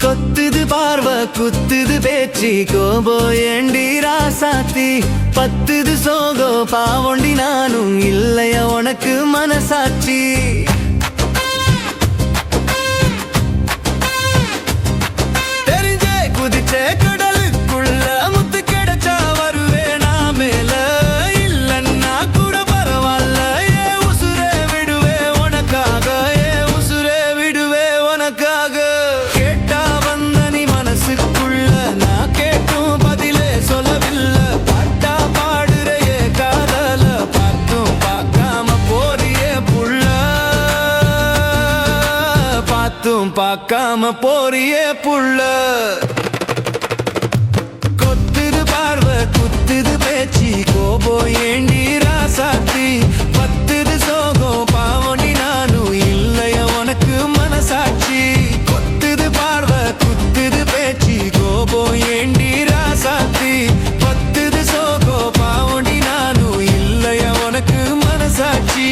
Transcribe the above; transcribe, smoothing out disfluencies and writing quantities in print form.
கொத்துது பார்வை குத்துது பேச்சு கோபோ ஏண்டி ராசாத்தி பத்துது சோகோ பாவொண்டி நானும் இல்லையா உனக்கு மனசாட்சி தெரிஞ்சே குதிச்சே கடலுக்குள்ள முத்து கிடைச்சா வருவேனா மேல இல்லன்னா கூட பரவாயில்ல ஏ உசுரே விடுவே உனக்காக ஏ உசுரே விடுவே உனக்காக கேட்டா வந்த நீ மனசுக்குள்ள நான் கேட்டும் பதிலே சொல்லவில்லை பாட்டா பாடுறையே காதல பார்த்தும் பார்க்காம போறியே புள்ள பார்த்தும் பார்க்காம போறியே புள்ள கொத்துது பார்வை குத்துது பேச்சு கோபோ ஏண்டி ராசாத்தி பத்துது சோகோ பாவண்டி நானும் இல்லையா உனக்கு மனசாட்சி கொத்துது பார்வை குத்துது பேச்சு கோபோ ஏண்டி ராசாத்தி பத்துது சோகோ பாவண்டி நானும் இல்லையா உனக்கு மனசாட்சி